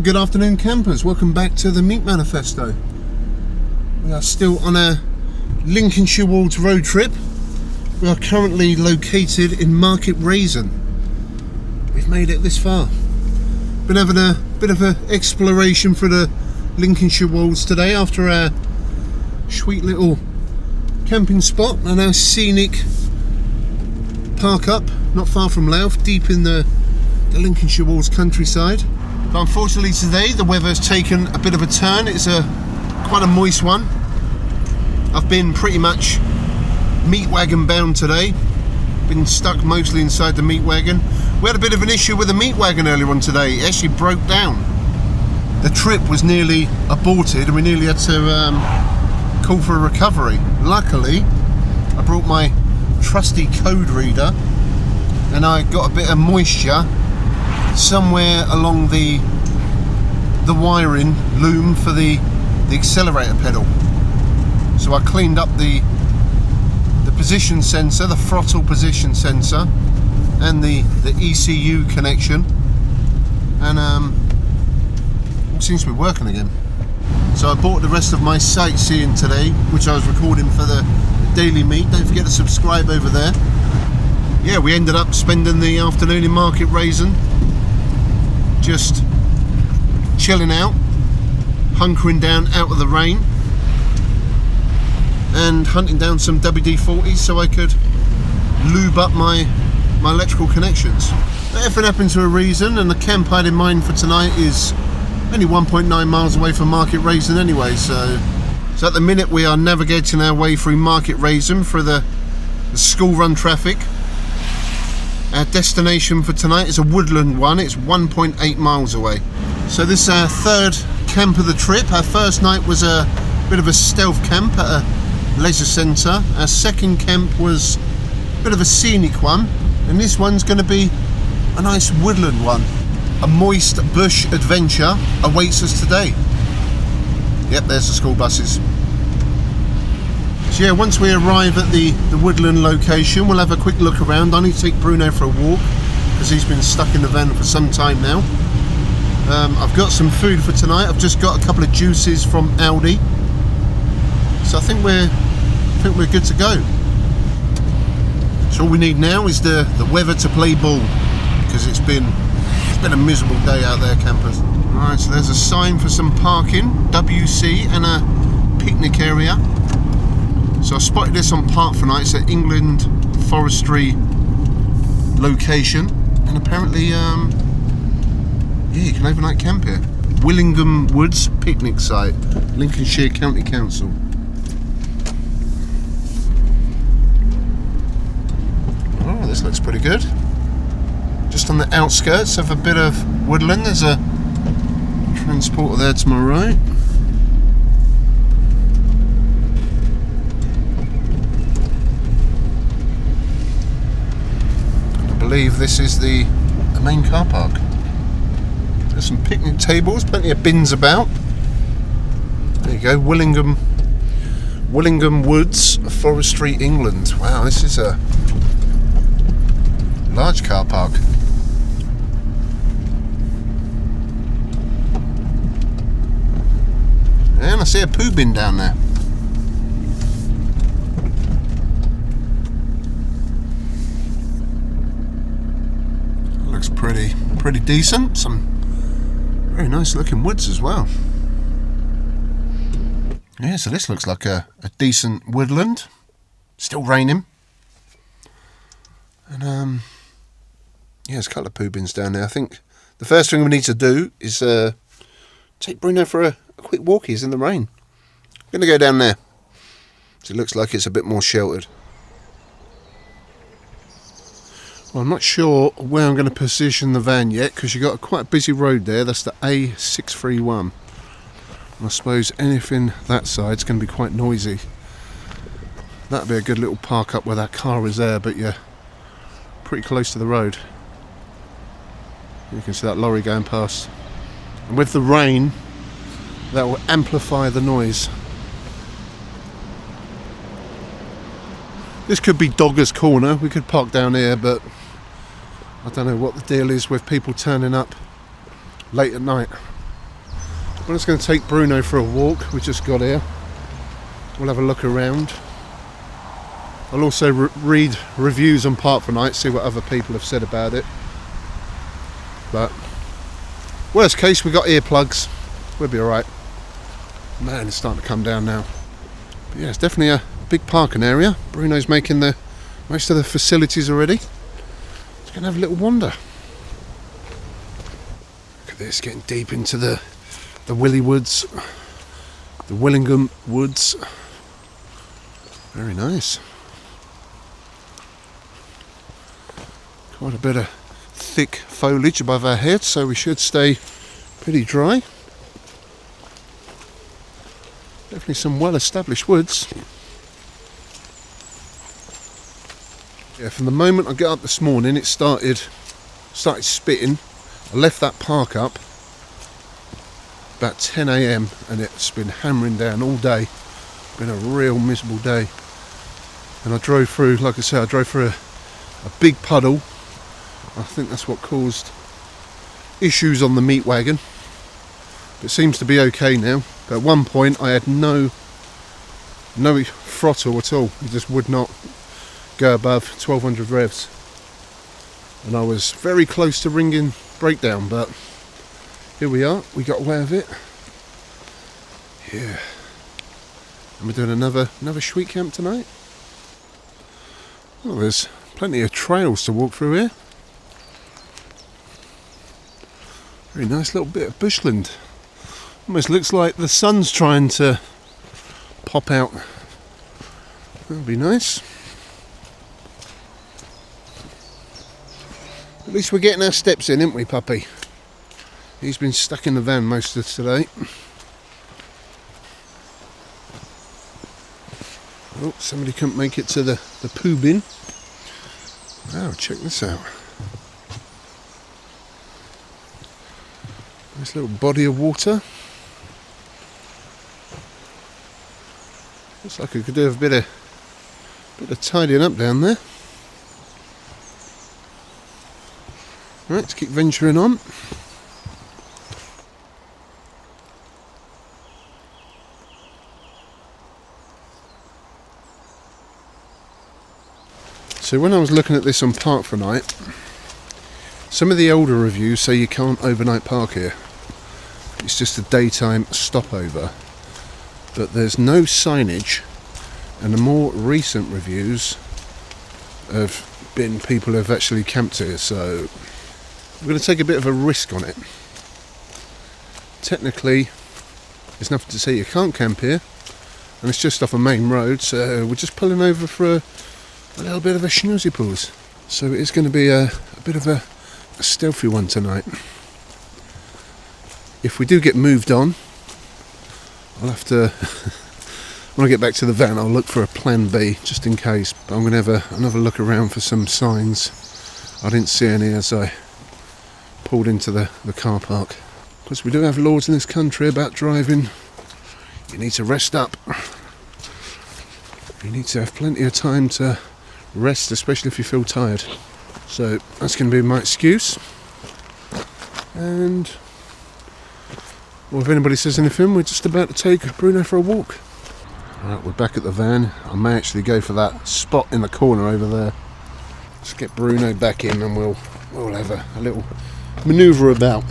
Good afternoon, campers. Welcome back to the Meat Manifesto. We are still on a Lincolnshire Wolds road trip. We are currently located in Market Rasen. We've made it this far. Been having a bit of an exploration for the Lincolnshire Wolds today after our sweet little camping spot and our scenic park up not far from Louth, deep in the Lincolnshire Wolds countryside. But unfortunately today the weather's taken a bit of a turn. It's quite a moist one. I've been pretty much meat wagon bound today. Been stuck mostly inside the meat wagon. We had a bit of an issue with the meat wagon earlier on today. It actually broke down. The trip was nearly aborted and we nearly had to call for a recovery. Luckily I brought my trusty code reader and I got a bit of moisture somewhere along the wiring loom for the accelerator pedal. So I cleaned up the position sensor, the throttle position sensor, and the ECU connection, and all seems to be working again. So I bought the rest of my sightseeing today, which I was recording for the Daily Meat. Don't forget to subscribe over there. Yeah, we ended up spending the afternoon in Market Rasen, just chilling out, hunkering down out of the rain, and hunting down some WD-40s so I could lube up my electrical connections. Everything happened to a reason, and the camp I had in mind for tonight is only 1.9 miles away from Market Rasen anyway, so at the minute we are navigating our way through Market Rasen for the school run traffic. Our destination for tonight is a Woodland one. It's 1.8 miles away. So this is our third camp of the trip. Our first night was a bit of a stealth camp at a leisure centre. Our second camp was a bit of a scenic one, and this one's going to be a nice woodland one. A moist bush adventure awaits us today. Yep, there's the school buses. So yeah, once we arrive at the woodland location, we'll have a quick look around. I need to take Bruno for a walk because he's been stuck in the van for some time now. I've got some food for tonight. I've just got a couple of juices from Aldi, so I think we're good to go. So all we need now is the weather to play ball, because it's been a miserable day out there, campers. Alright, so there's a sign for some parking, WC, and a picnic area. So I spotted this on Park for Night. It's an England Forestry location, and apparently yeah, you can overnight camp here. Willingham Woods picnic site, Lincolnshire County Council. Oh, this looks pretty good. Just on the outskirts of a bit of woodland. There's a transporter there to my right. I believe this is the main car park. There's some picnic tables, plenty of bins about. There you go, Willingham Woods, Forestry, England. Wow, this is a large car park. And I see a poo bin down there. Looks pretty decent. Some very nice looking woods as well. Yeah, so this looks like a decent woodland. Still raining. And yeah, there's a couple of poo bins down there. I think the first thing we need to do is take Bruno for a quick walkies in the rain. I'm going to go down there. So it looks like it's a bit more sheltered. Well, I'm not sure where I'm going to position the van yet, because you've got quite a busy road there. That's the A631. And I suppose anything that side's going to be quite noisy. That'd be a good little park up where that car is there, but you're pretty close to the road. You can see that lorry going past. And with the rain, that will amplify the noise. This could be Dogger's Corner. We could park down here, but I don't know what the deal is with people turning up late at night. We're just going to take Bruno for a walk. We just got here. We'll have a look around. I'll also read reviews on Park for Night, see what other people have said about it. But worst case, we got earplugs. We'll be alright. Man, it's starting to come down now. But yeah, it's definitely a big parking area. Bruno's making most of the facilities already. Just going to have a little wander. Look at this, getting deep into the Woods, the Willingham Woods. Very nice. Quite a bit of thick foliage above our heads, so we should stay pretty dry. Definitely some well-established woods. Yeah, from the moment I got up this morning, it started spitting. I left that park up about 10 AM and it's been hammering down all day. Been a real miserable day. And I drove through, like I said, I drove through a big puddle. I think that's what caused issues on the meat wagon. It seems to be okay now. But at one point I had no throttle at all. It just would not go above 1200 revs. And I was very close to ringing breakdown, but here we are, we got away with it. Yeah. And we're doing another sweet camp tonight. Well, there's plenty of trails to walk through here. Very nice little bit of bushland. Almost looks like the sun's trying to pop out. That'll be nice. At least we're getting our steps in, aren't we, puppy? He's been stuck in the van most of today. Oh, somebody couldn't make it to the poo bin. Wow, check this out. Nice little body of water. Looks like I could do a bit of tidying up down there. Right, let's keep venturing on. So when I was looking at this on Park for Night, some of the older reviews say you can't overnight park here. It's just a daytime stopover. But there's no signage, and the more recent reviews have been people who have actually camped here, so we're going to take a bit of a risk on it. Technically, there's nothing to say you can't camp here, and it's just off a main road, so we're just pulling over for a little bit of a snoozy poos. So it is going to be a bit of a stealthy one tonight. If we do get moved on, I'll have to, when I get back to the van, I'll look for a plan B, just in case. But I'm going to have another look around for some signs. I didn't see any as I pulled into the car park. Because we do have laws in this country about driving. You need to rest up. You need to have plenty of time to rest, especially if you feel tired. So that's going to be my excuse. And well, if anybody says anything, we're just about to take Bruno for a walk. Right, we're back at the van. I may actually go for that spot in the corner over there. Let's get Bruno back in and we'll have a little manoeuvre about.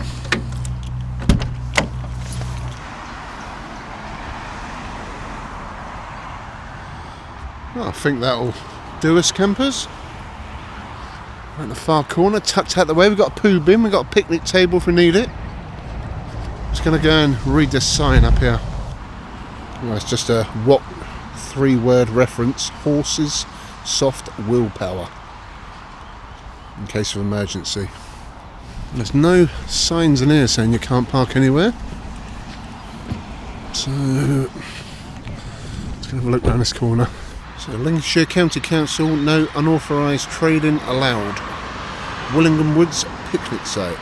Well, I think that'll do us, campers. Right in the far corner, tucked out the way, we've got a poo bin, we've got a picnic table if we need it. Just going to go and read this sign up here. Well, it's just a 3-word reference: horses, soft willpower. In case of emergency. And there's no signs in here saying you can't park anywhere. So let's go have a look around this corner. So Lincolnshire County Council, no unauthorised trading allowed. Willingham Woods picnic site.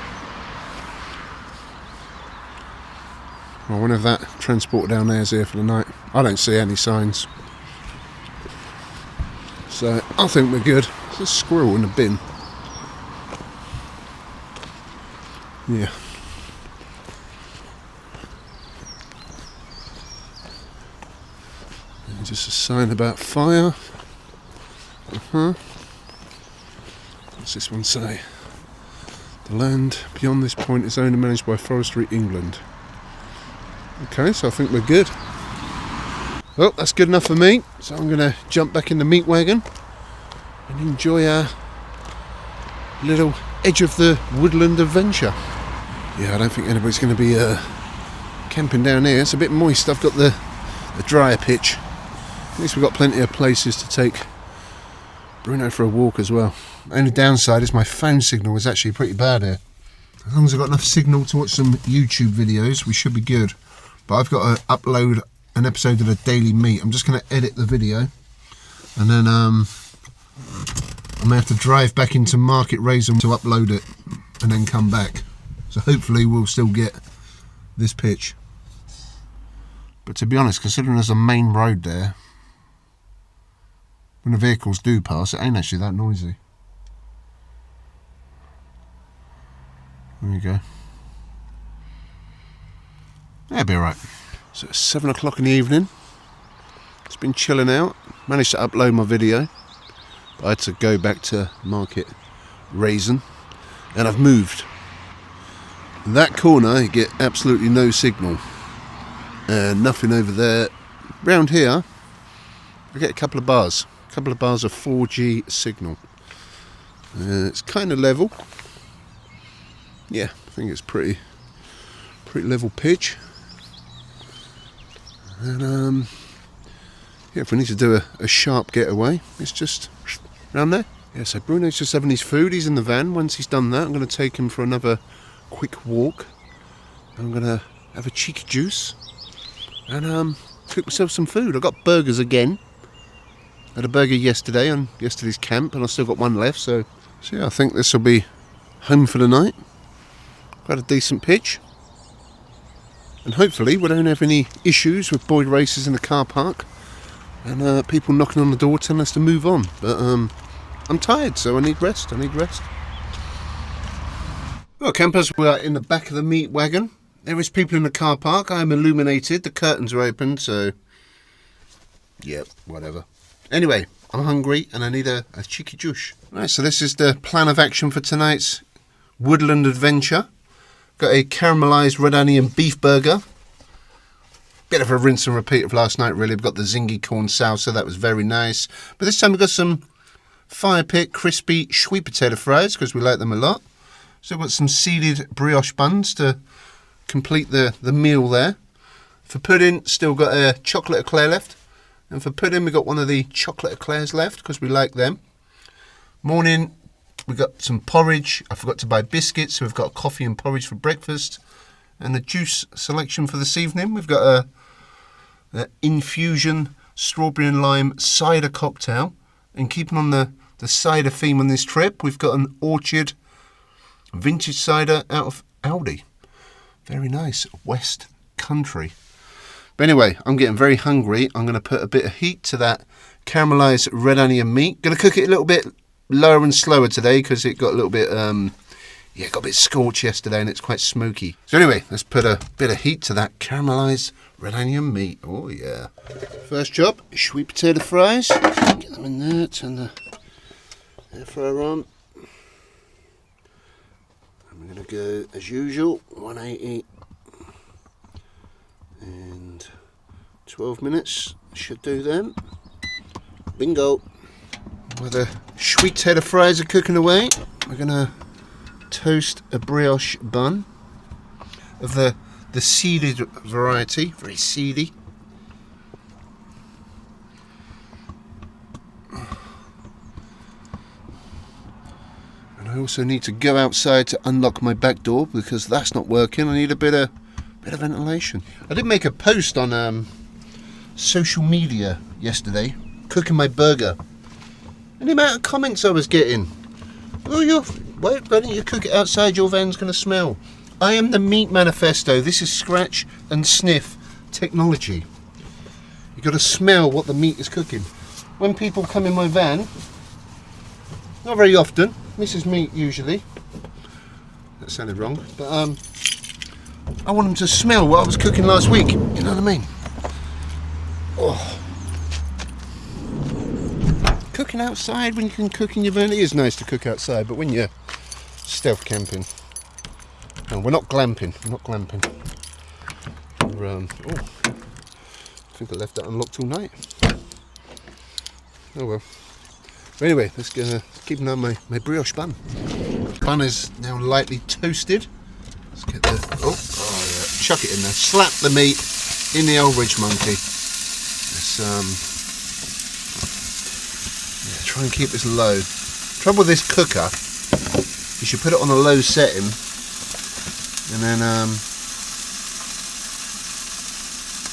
I wonder if that transport down there is here for the night. I don't see any signs. So I think we're good. There's a squirrel in the bin. Yeah. Just a sign about fire. What's this one say? The land beyond this point is owned and managed by Forestry, England. Okay, so I think we're good. Well, that's good enough for me. So I'm going to jump back in the meat wagon and enjoy our little edge of the woodland adventure. Yeah, I don't think anybody's going to be camping down here. It's a bit moist. I've got the drier pitch. At least we've got plenty of places to take Bruno for a walk as well. Only downside is my phone signal is actually pretty bad here. As long as I've got enough signal to watch some YouTube videos, we should be good. But I've got to upload an episode of the Daily Meat. I'm just going to edit the video, and then I may have to drive back into Market Rasen to upload it, and then come back. So hopefully we'll still get this pitch. But to be honest, considering there's a main road there, when the vehicles do pass, it ain't actually that noisy. There you go. That'll be alright. So it's 7 o'clock in the evening. It's been chilling out. Managed to upload my video. But I had to go back to Market Rasen. And I've moved. In that corner, you get absolutely no signal. And nothing over there. Round here, I get a couple of bars. A couple of bars of 4G signal. It's kind of level. Yeah, I think it's pretty level pitch. And yeah, if we need to do a sharp getaway, it's just round there. Yeah, so Bruno's just having his food. He's in the van. Once he's done that, I'm going to take him for another quick walk. I'm going to have a cheeky juice and cook myself some food. I got burgers again. I had a burger yesterday on yesterday's camp, and I still got one left. So yeah, I think this will be home for the night. Got a decent pitch, and hopefully we don't have any issues with boy racers in the car park and people knocking on the door telling us to move on. But I'm tired, so I need rest. Well, campers, we are in the back of the meat wagon. There is people in the car park. I am illuminated. The curtains are open, so yeah, whatever. Anyway, I'm hungry and I need a cheeky juice. Right, so this is the plan of action for tonight's woodland adventure. Got a caramelised red onion beef burger. Bit of a rinse and repeat of last night, really. We've got the zingy corn salsa, that was very nice. But this time we've got some fire pit crispy sweet potato fries, because we like them a lot. So we've got some seeded brioche buns to complete the meal there. For pudding, still got a chocolate eclair left. And for pudding, we got one of the chocolate eclairs left, because we like them. Morning, we got some porridge. I forgot to buy biscuits, so we've got coffee and porridge for breakfast. And the juice selection for this evening, we've got a infusion strawberry and lime cider cocktail. And keeping on the cider theme on this trip, we've got an orchard vintage cider out of Aldi. Very nice, West Country. But anyway, I'm getting very hungry. I'm going to put a bit of heat to that caramelised red onion meat. Going to cook it a little bit lower and slower today because it got a little bit, got a bit scorched yesterday and it's quite smoky. So anyway, let's put a bit of heat to that caramelised red onion meat. Oh yeah. First job, sweet potato fries. Get them in there, turn the air fryer on. And we're going to go, as usual, 180. And 12 minutes should do them. Bingo. While the sweet potato fries are cooking away, we're going to toast a brioche bun of the seeded variety, very seedy. And I also need to go outside to unlock my back door because that's not working. I need a bit of ventilation. I did make a post on social media yesterday, cooking my burger. And the amount of comments I was getting. Oh, why don't you cook it outside? Your van's going to smell. I am the meat manifesto. This is scratch and sniff technology. You've got to smell what the meat is cooking. When people come in my van, not very often, Mrs. Meat usually. That sounded wrong, but I want them to smell what I was cooking last week. You know what I mean? Oh, cooking outside when you can cook in your van. It is nice to cook outside, but when you're stealth camping, no, we're not glamping. We're not glamping. We're, oh, I think I left that unlocked all night. Oh well. But anyway, let's go, keep an eye on my brioche bun. Bun is now lightly toasted. Let's get the yeah, chuck it in there. Slap the meat in the old ridge monkey. Let's yeah, try and keep this low. Trouble with this cooker, you should put it on a low setting, and then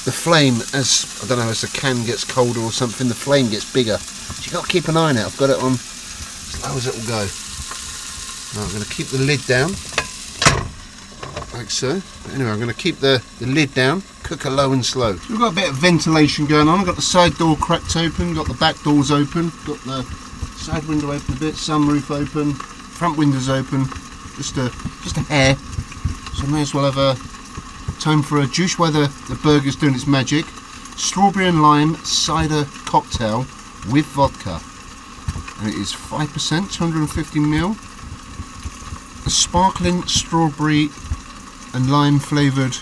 the flame, as I don't know, as the can gets colder or something, the flame gets bigger. So you got to keep an eye on it. I've got it on as low as it will go. Now I'm going to keep the lid down, like so. But anyway, I'm going to keep the lid down, cooker low and slow. So we've got a bit of ventilation going on. I've got the side door cracked open, got the back doors open, got the side window open a bit, sunroof open, front windows open, just a hair. So I may as well have a time for a juice while the burger's doing its magic. Strawberry and lime cider cocktail with vodka, and it is 5%, 250ml. A sparkling strawberry and lime flavoured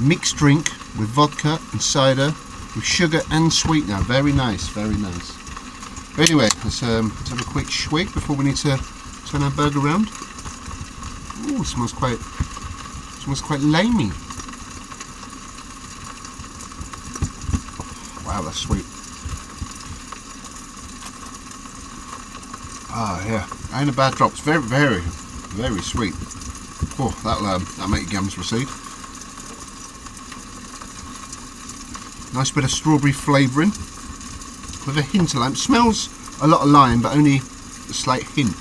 mixed drink with vodka and cider with sugar and sweetener. Very nice, very nice. But anyway, let's have a quick swig before we need to turn our burger around. Ooh, smells quite lamey. Wow, that's sweet. Ah, yeah, ain't a bad drop. It's very, very, very sweet. Oh, that'll make your gums recede. Nice bit of strawberry flavouring with a hint of lime. Smells a lot of lime, but only a slight hint.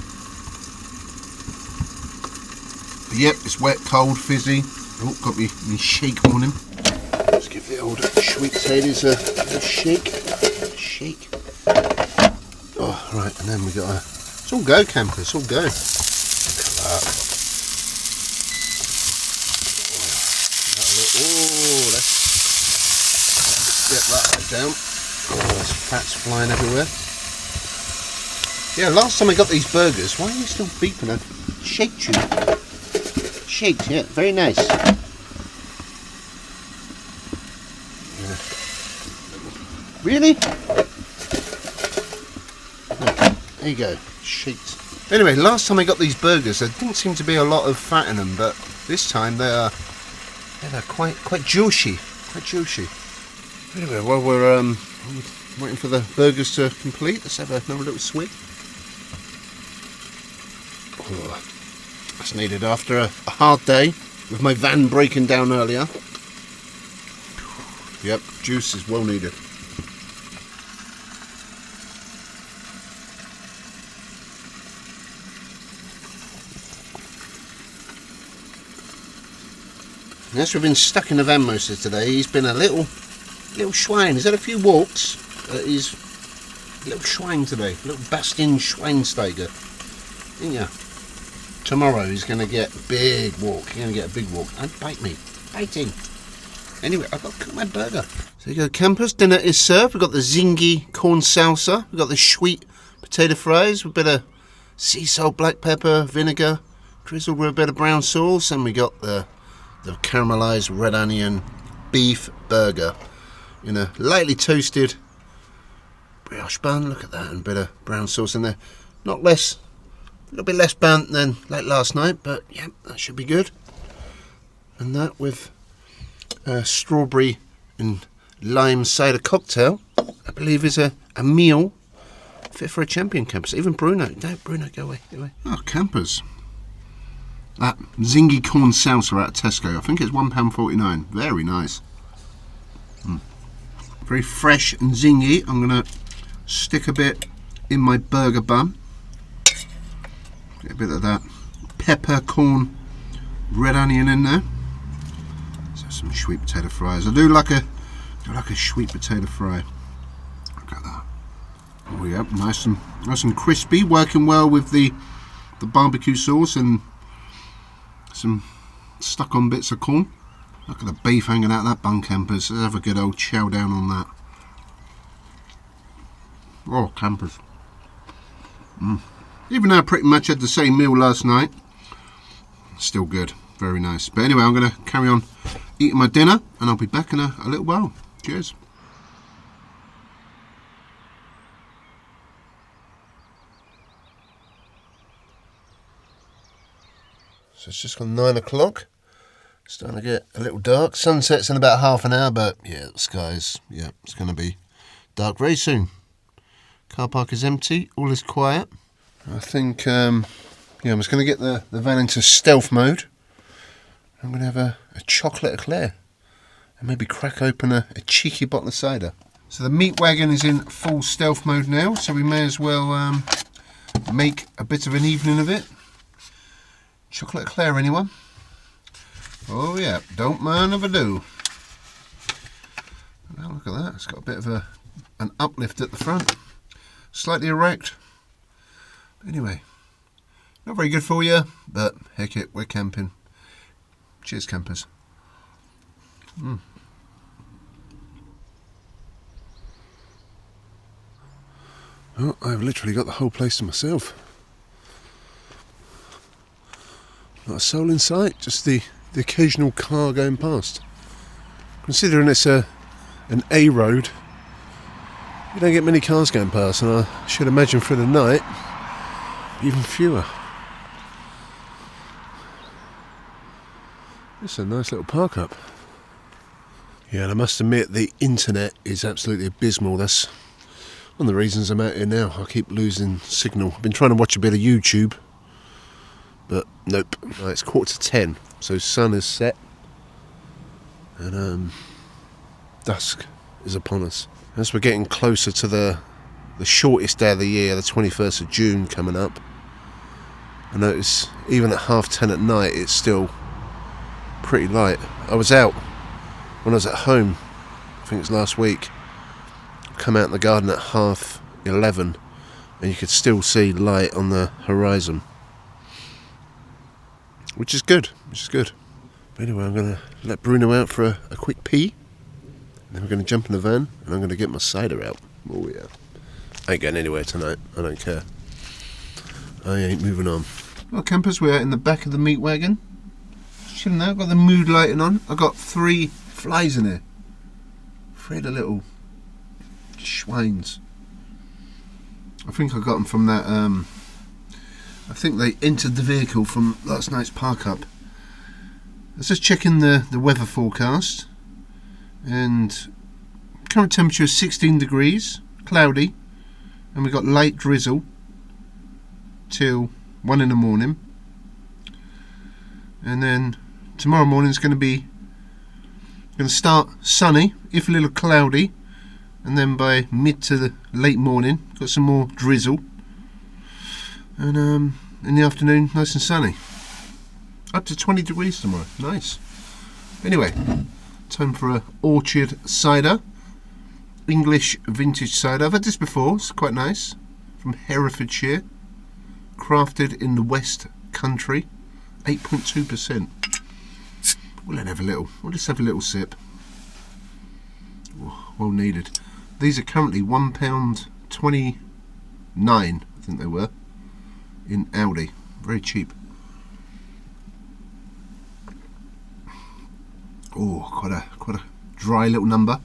But yep, it's wet, cold, fizzy. Oh, got me shake on him. Let's give the old sweet potatoes a shake. Shake. Oh, right, and then we got a. It's all go, campers. It's all go. Look at that. Oh, let's get that down. Oh, there's fats flying everywhere. Yeah, last time I got these burgers, why are you still beeping a shake tube? Shakes, yeah, very nice. Yeah. Really? Oh, there you go, shakes. Anyway, last time I got these burgers, there didn't seem to be a lot of fat in them, but this time they're quite juicy, quite juicy. Anyway, while we're waiting for the burgers to complete, let's have another little swig. Oh, that's needed after a hard day with my van breaking down earlier. Yep, juice is well needed. Yes, we've been stuck in the van most of today. He's been a little swine. He's had a few walks. He's a little swine today. A little Bastin Schweinsteiger. Didn't ya? Tomorrow he's going to get a big walk. He's going to get a big walk. And bite me. Biting. Anyway, I've got to cook my burger. So there you go, campers. Dinner is served. We've got the zingy corn salsa. We've got the sweet potato fries with a bit of sea salt, black pepper, vinegar, drizzled with a bit of brown sauce. And we got the caramelised red onion beef burger in a lightly toasted brioche bun. Look at that, and a bit of brown sauce in there. Not less, a little bit less burnt than like last night, but yeah, that should be good. And that with a strawberry and lime cider cocktail, I believe is a meal fit for a champion camper. Even Bruno, no, Bruno, go away, go away. Oh, campers. That zingy corn salsa out of Tesco, I think it's £1.49. Very nice. Very fresh and zingy. I'm going to stick a bit in my burger bun. Get a bit of that pepper, corn, red onion in there. So some sweet potato fries. I do like a sweet potato fry. Look at that. Oh yeah, nice and crispy. Working well with the barbecue sauce and some stuck on bits of corn. Look at the beef hanging out of that bun, campers. Let's have a good old chow down on that. Oh, campers. Even though I pretty much had the same meal last night, still good. Very nice. But anyway, I'm going to carry on eating my dinner and I'll be back in a little while. Cheers. So it's just gone 9 o'clock. Starting to get a little dark. Sunset's in about half an hour, but yeah, the skies, yeah, it's going to be dark very soon. Car park is empty, all is quiet. I think, I'm just going to get the van into stealth mode. I'm going to have a chocolate eclair and maybe crack open a cheeky bottle of cider. So the meat wagon is in full stealth mode now, so we may as well make a bit of an evening of it. Chocolate eclair, anyone? Oh yeah, don't mind if I do. Now look at that, it's got a bit of an uplift at the front. Slightly erect. Anyway, not very good for you, but heck it, we're camping. Cheers, campers. Oh, I've literally got the whole place to myself. Not a soul in sight, just the occasional car going past. Considering it's an A road, you don't get many cars going past, and I should imagine for the night, even fewer. It's a nice little park up. Yeah, and I must admit the internet is absolutely abysmal. That's one of the reasons I'm out here now. I keep losing signal. I've been trying to watch a bit of YouTube, but nope. It's 9:45, so sun is set and dusk is upon us. As we're getting closer to the shortest day of the year, the 21st of June coming up, I notice even at 10:30 at night it's still pretty light. I was out when I was at home, I think it was last week, come out in the garden at 11:30 and you could still see light on the horizon. Which is good. But anyway, I'm going to let Bruno out for a quick pee. And then we're going to jump in the van and I'm going to get my cider out. Oh yeah. I ain't going anywhere tonight. I don't care. I ain't moving on. Well, campers, we're out in the back of the meat wagon. Chilling there. I've got the mood lighting on. I've got 3 flies in here. 3 of the little swines. I think I got them from that... I think they entered the vehicle from last night's park up. I was just checking the weather forecast, and current temperature is 16 degrees, cloudy, and we got light drizzle till 1 in the morning, and then tomorrow morning is going to start sunny, if a little cloudy, and then by mid to the late morning got some more drizzle. And in the afternoon, nice and sunny. Up to 20 degrees tomorrow. Nice. Anyway, time for a orchard cider. English vintage cider. I've had this before. It's quite nice. From Herefordshire. Crafted in the West Country. 8.2%. We'll just have a little sip. Oh, well needed. These are currently £1.29, I think they were. In Aldi, very cheap. Oh, quite a dry little number.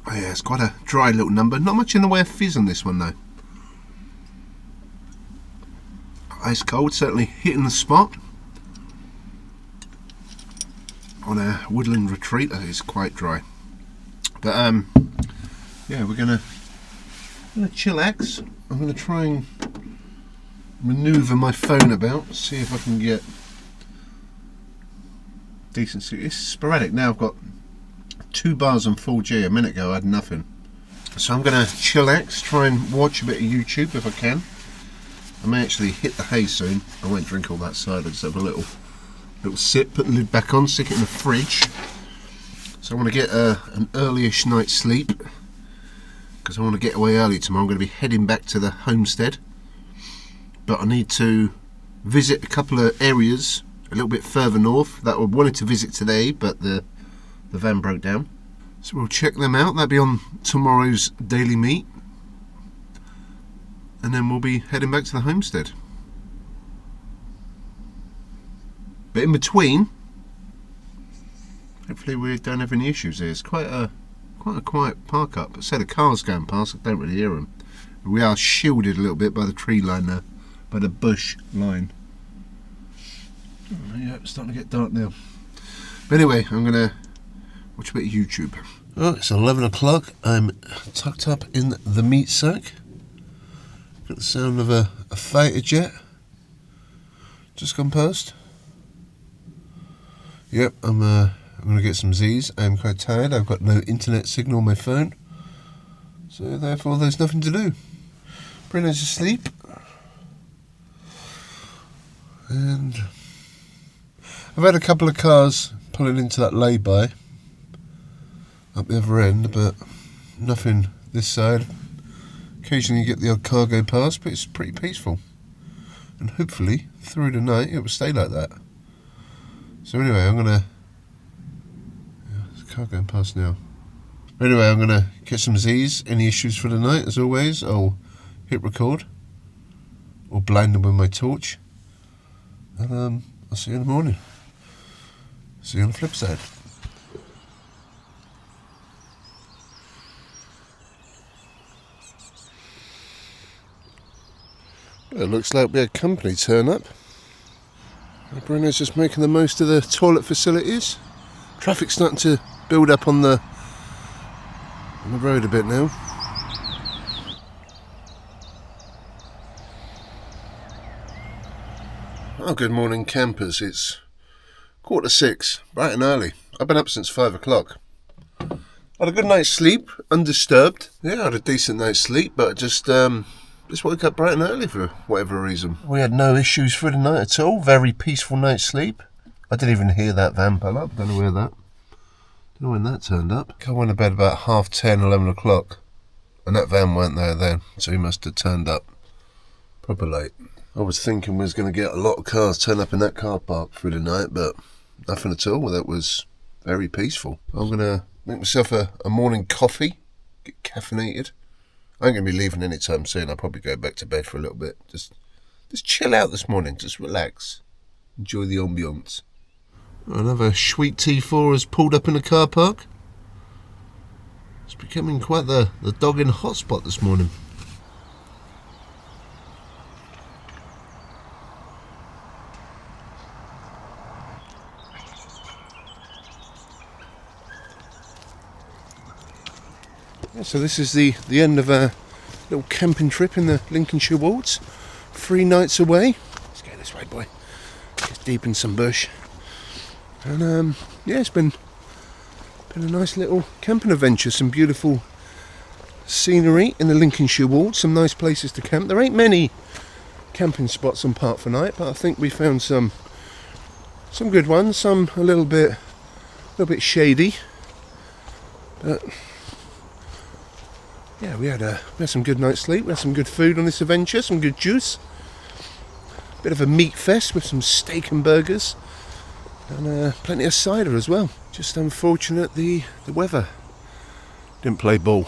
Oh yeah, it's quite a dry little number. Not much in the way of fizz on this one though. Ice cold, certainly hitting the spot. On a woodland retreat, that is quite dry. But yeah, we're gonna chillax. I'm going to try and manoeuvre my phone about, see if I can get decent. It's sporadic now. I've got 2 bars on 4G. A minute ago I had nothing. So I'm going to chillax, try and watch a bit of YouTube if I can. I may actually hit the hay soon. I won't drink all that cider, just have a little sip, put the lid back on, stick it in the fridge. So I want to get an early-ish night's sleep, because I want to get away early tomorrow. I'm going to be heading back to the homestead, but I need to visit a couple of areas a little bit further north that I wanted to visit today, but the van broke down. So we'll check them out. That'll be on tomorrow's daily meet, and then we'll be heading back to the homestead. But in between, hopefully we don't have any issues here. It's quite a quiet park up. A set of cars going past, I don't really hear them. We are shielded a little bit by the tree line there, by the bush line. Oh, yeah, it's starting to get dark now. But anyway, I'm going to watch a bit of YouTube. Oh, it's 11 o'clock. I'm tucked up in the meat sack. Got the sound of a fighter jet just gone past. Yep, I'm going to get some Z's. I'm quite tired. I've got no internet signal on my phone, so therefore there's nothing to do. Bruno's asleep, and I've had a couple of cars pulling into that lay-by up the other end, but nothing this side. Occasionally you get the odd car go past, but it's pretty peaceful, and hopefully through the night it will stay like that. So anyway, I'm gonna... there's a car going past now. Anyway, I'm gonna get some Z's. Any issues for the night, as always, I'll hit record or blind them with my torch, and I'll see you in the morning. See you on the flip side. Well, it looks like we had company turn up. Bruno's just making the most of the toilet facilities. Traffic's starting to build up on the road a bit now. Oh, good morning, campers. It's 6:15, bright and early. I've been up since 5 o'clock. Had a good night's sleep, undisturbed. Yeah, I had a decent night's sleep, but just woke up bright and early for whatever reason. We had no issues for the night at all. Very peaceful night's sleep. I didn't even hear that van pull up. Don't know where that. Don't know when that turned up. I went to bed about 10:30, 11 o'clock, and that van weren't there then, so he must have turned up proper late. I was thinking we was going to get a lot of cars turn up in that car park through the night, but nothing at all. That was very peaceful. I'm going to make myself a morning coffee, get caffeinated. I ain't going to be leaving anytime soon. I'll probably go back to bed for a little bit. Just chill out this morning. Just relax. Enjoy the ambience. Another sweet T4 has pulled up in the car park. It's becoming quite the dogging hotspot this morning. So this is the end of a little camping trip in the Lincolnshire Wolds. 3 nights away. Let's go this way, boy. It's deep in some bush. And yeah, it's been a nice little camping adventure. Some beautiful scenery in the Lincolnshire Wolds. Some nice places to camp. There ain't many camping spots on Park for Night, but I think we found some good ones. Some a little bit shady, but yeah, we had some good night's sleep. We had some good food on this adventure, some good juice. Bit of a meat fest with some steak and burgers, and plenty of cider as well. Just unfortunate the weather didn't play ball.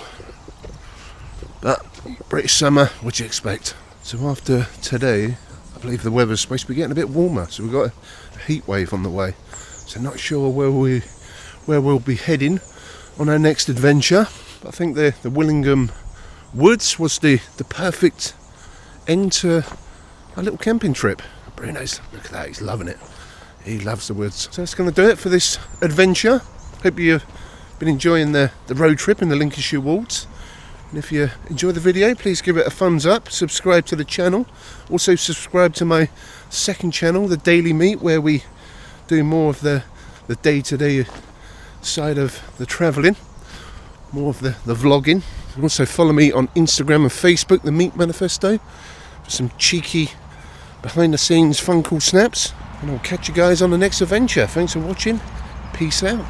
But British summer, what do you expect? So after today, I believe the weather's supposed to be getting a bit warmer. So we've got a heat wave on the way. So not sure where we'll be heading on our next adventure. I think the Willingham Woods was the perfect end to a little camping trip. Bruno's, look at that, he's loving it. He loves the woods. So that's going to do it for this adventure. Hope you've been enjoying the road trip in the Lincolnshire Wolds. And if you enjoy the video, please give it a thumbs up, subscribe to the channel. Also subscribe to my second channel, The Daily Meet, where we do more of the day-to-day side of the travelling. More of the vlogging. Also follow me on Instagram and Facebook, The Meat Manifesto, for some cheeky behind the scenes fun cool snaps. And I'll catch you guys on the next adventure. Thanks for watching. Peace out.